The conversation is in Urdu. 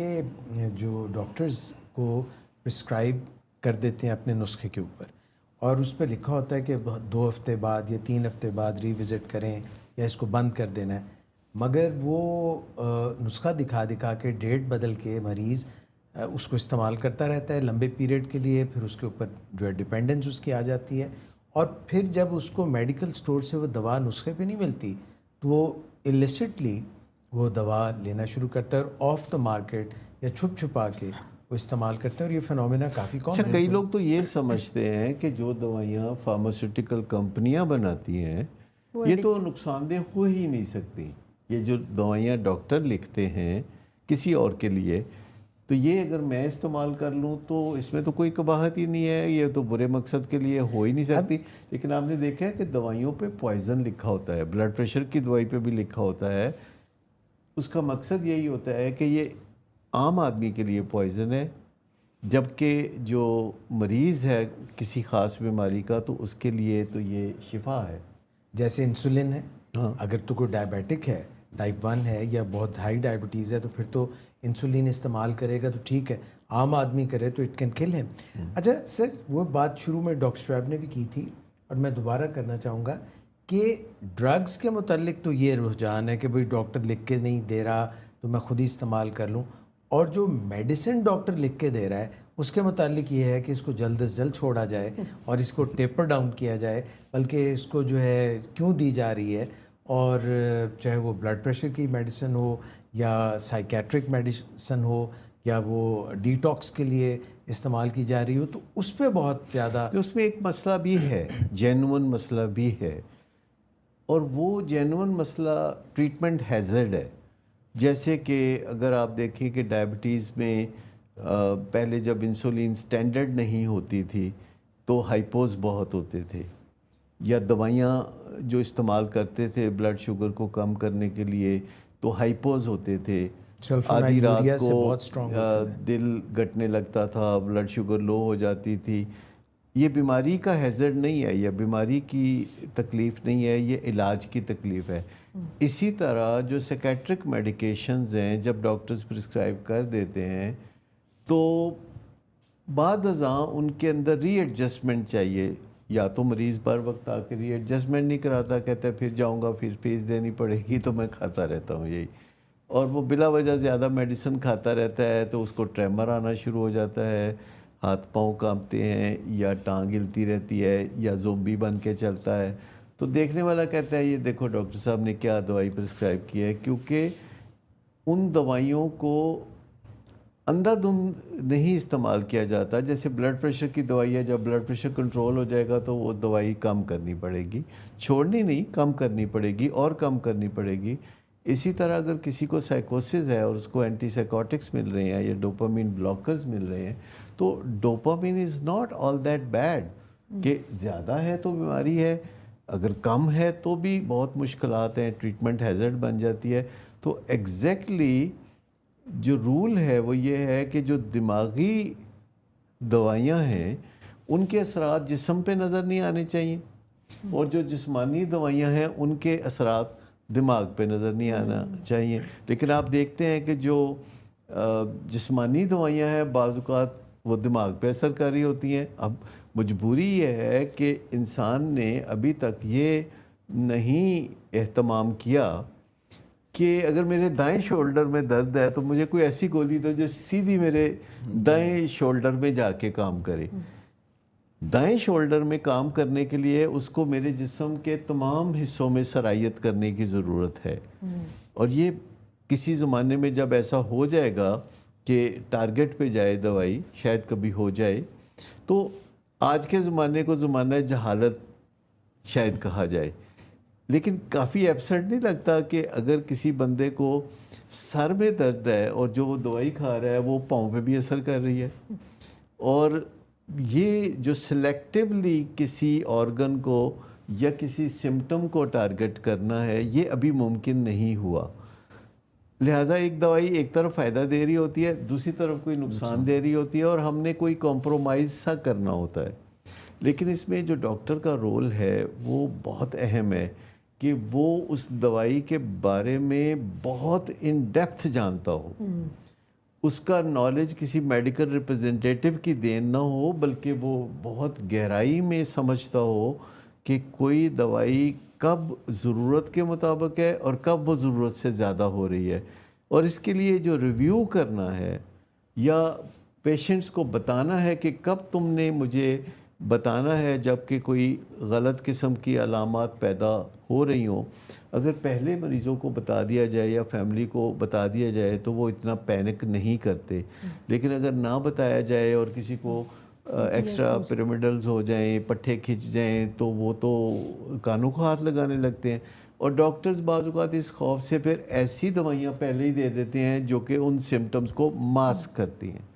کہ جو ڈاکٹرز کو پرسکرائب کر دیتے ہیں اپنے نسخے کے اوپر اور اس پہ لکھا ہوتا ہے کہ 2 ہفتے بعد یا 3 ہفتے بعد ری وزٹ کریں یا اس کو بند کر دینا ہے، مگر وہ نسخہ دکھا دکھا کے ڈیٹ بدل کے مریض اس کو استعمال کرتا رہتا ہے لمبے پیریڈ کے لیے، پھر اس کے اوپر جو ہے ڈیپینڈنس اس کی آ جاتی ہے، اور پھر جب اس کو میڈیکل سٹور سے وہ دوا نسخے پہ نہیں ملتی تو وہ السٹلی وہ دوا لینا شروع کرتا ہے اور آف دا مارکیٹ یا چھپ چھپا کے وہ استعمال کرتے ہیں، اور یہ فنومینا کافی کامن ہے۔ کئی لوگ تو یہ سمجھتے ہیں کہ جو دوائیاں فارماسیوٹیکل کمپنیاں بناتی ہیں یہ تو نقصان دہ ہو ہی نہیں سکتی، یہ جو دوائیاں ڈاکٹر لکھتے ہیں کسی اور کے لیے، تو یہ اگر میں استعمال کر لوں تو اس میں تو کوئی قباحت ہی نہیں ہے، یہ تو برے مقصد کے لیے ہو ہی نہیں سکتی۔ لیکن آپ نے دیکھا ہے کہ دوائیوں پہ پوائزن لکھا ہوتا ہے، بلڈ پریشر کی دوائی پہ بھی لکھا ہوتا ہے، اس کا مقصد یہی ہوتا ہے کہ یہ عام آدمی کے لیے پوائزن ہے، جبکہ جو مریض ہے کسی خاص بیماری کا تو اس کے لیے تو یہ شفا ہے۔ جیسے انسولن ہے، اگر تو کوئی ڈائبیٹک ہے، ٹائپ 1 ہے یا بہت ہائی ڈائبٹیز ہے تو پھر تو انسولین استعمال کرے گا تو ٹھیک ہے، عام آدمی کرے تو اٹ کین کل ہم۔ اچھا سر، وہ بات شروع میں ڈاکٹر شعیب نے بھی کی تھی اور میں دوبارہ کرنا چاہوں گا کہ ڈرگز کے متعلق تو یہ رجحان ہے کہ بھئی ڈاکٹر لکھ کے نہیں دے رہا تو میں خود ہی استعمال کر لوں، اور جو میڈیسن ڈاکٹر لکھ کے دے رہا ہے اس کے متعلق یہ ہے کہ اس کو جلد از جلد چھوڑا جائے اور اس کو ٹیپر ڈاؤن کیا جائے، بلکہ اس کو جو ہے کیوں دی جا رہی ہے، اور چاہے وہ بلڈ پریشر کی میڈیسن ہو یا سائیکیٹرک میڈیسن ہو یا وہ ڈیٹاکس کے لیے استعمال کی جا رہی ہو، تو اس پہ بہت زیادہ اس میں ایک مسئلہ بھی ہے، جینون مسئلہ بھی ہے، اور وہ جینون مسئلہ ٹریٹمنٹ ہیزرڈ ہے۔ جیسے کہ اگر آپ دیکھیں کہ ڈائبٹیز میں پہلے جب انسولین سٹینڈرڈ نہیں ہوتی تھی تو ہائپوز بہت ہوتے تھے، یا دوائیاں جو استعمال کرتے تھے بلڈ شوگر کو کم کرنے کے لیے تو ہائپوز ہوتے تھے، آدھی رات کو دل گھٹنے لگتا تھا، بلڈ شوگر لو ہو جاتی تھی۔ یہ بیماری کا ہیزرڈ نہیں ہے، یہ بیماری کی تکلیف نہیں ہے، یہ علاج کی تکلیف ہے۔ اسی طرح جو سائیکیٹرک میڈیکیشنز ہیں جب ڈاکٹرز پرسکرائب کر دیتے ہیں تو بعد ازاں ان کے اندر ری ایڈجسٹمنٹ چاہیے، یا تو مریض بر وقت آ کے ری ایڈجسٹمنٹ نہیں کراتا، کہتا ہے پھر جاؤں گا پھر فیس دینی پڑے گی تو میں کھاتا رہتا ہوں یہی، اور وہ بلا وجہ زیادہ میڈیسن کھاتا رہتا ہے تو اس کو ٹریمر آنا شروع ہو جاتا ہے، ہاتھ پاؤں کانپتے ہیں یا ٹانگ ہلتی رہتی ہے یا زومبی بن کے چلتا ہے، تو دیکھنے والا کہتا ہے یہ دیکھو ڈاکٹر صاحب نے کیا دوائی پرسکرائب کی ہے، کیونکہ ان دوائیوں کو اندھا دھند نہیں استعمال کیا جاتا۔ جیسے بلڈ پریشر کی دوائی ہے، جب بلڈ پریشر کنٹرول ہو جائے گا تو وہ دوائی کم کرنی پڑے گی، چھوڑنی نہیں، کم کرنی پڑے گی اور کم کرنی پڑے گی۔ اسی طرح اگر کسی کو سائیکوسس ہے اور اس کو اینٹی سائیکوٹکس مل رہے ہیں یا ڈوپامین بلاکرز مل رہے ہیں، تو dopamine is not all that bad, کہ زیادہ ہے تو بیماری ہے، اگر کم ہے تو بھی بہت مشکلات ہیں، ٹریٹمنٹ ہیزرڈ بن جاتی ہے۔ تو ایگزیکٹلی جو رول ہے وہ یہ ہے کہ جو دماغی دوائیاں ہیں ان کے اثرات جسم پہ نظر نہیں آنے چاہیے، اور جو جسمانی دوائیاں ہیں ان کے اثرات دماغ پہ نظر نہیں آنا چاہیے۔ لیکن آپ دیکھتے ہیں کہ جو جسمانی دوائیاں ہیں بعض اوقات وہ دماغ پہ اثر کر رہی ہوتی ہیں۔ اب مجبوری یہ ہے کہ انسان نے ابھی تک یہ نہیں اہتمام کیا کہ اگر میرے دائیں شولڈر میں درد ہے تو مجھے کوئی ایسی گولی دو جو سیدھی میرے دائیں شولڈر میں جا کے کام کرے۔ دائیں شولڈر میں کام کرنے کے لیے اس کو میرے جسم کے تمام حصوں میں سرایت کرنے کی ضرورت ہے، اور یہ کسی زمانے میں جب ایسا ہو جائے گا کہ ٹارگٹ پہ جائے دوائی، شاید کبھی ہو جائے، تو آج کے زمانے کو زمانہ جہالت شاید کہا جائے۔ لیکن کافی ایبسرڈ نہیں لگتا کہ اگر کسی بندے کو سر میں درد ہے اور جو وہ دوائی کھا رہا ہے وہ پاؤں پہ بھی اثر کر رہی ہے، اور یہ جو سلیکٹیولی کسی آرگن کو یا کسی سمٹم کو ٹارگٹ کرنا ہے یہ ابھی ممکن نہیں ہوا، لہٰذا ایک دوائی ایک طرف فائدہ دے رہی ہوتی ہے، دوسری طرف کوئی نقصان دے رہی ہوتی ہے، اور ہم نے کوئی کمپرومائز سا کرنا ہوتا ہے۔ لیکن اس میں جو ڈاکٹر کا رول ہے وہ بہت اہم ہے کہ وہ اس دوائی کے بارے میں بہت ان ڈیپتھ جانتا ہو، اس کا نالج کسی میڈیکل ریپرزنٹیٹیو کی دین نہ ہو، بلکہ وہ بہت گہرائی میں سمجھتا ہو کہ کوئی دوائی کب ضرورت کے مطابق ہے اور کب وہ ضرورت سے زیادہ ہو رہی ہے، اور اس کے لیے جو ریویو کرنا ہے یا پیشنٹس کو بتانا ہے کہ کب تم نے مجھے بتانا ہے جب کہ کوئی غلط قسم کی علامات پیدا ہو رہی ہوں، اگر پہلے مریضوں کو بتا دیا جائے یا فیملی کو بتا دیا جائے تو وہ اتنا پینک نہیں کرتے، لیکن اگر نہ بتایا جائے اور کسی کو ایکسٹرا پیرامیڈلز ہو جائیں، پٹھے کھنچ جائیں، تو وہ تو کانوں کو ہاتھ لگانے لگتے ہیں، اور ڈاکٹرز بعض اوقات اس خوف سے پھر ایسی دوائیاں پہلے ہی دے دیتے ہیں جو کہ ان سمٹمز کو ماسک کرتی ہیں۔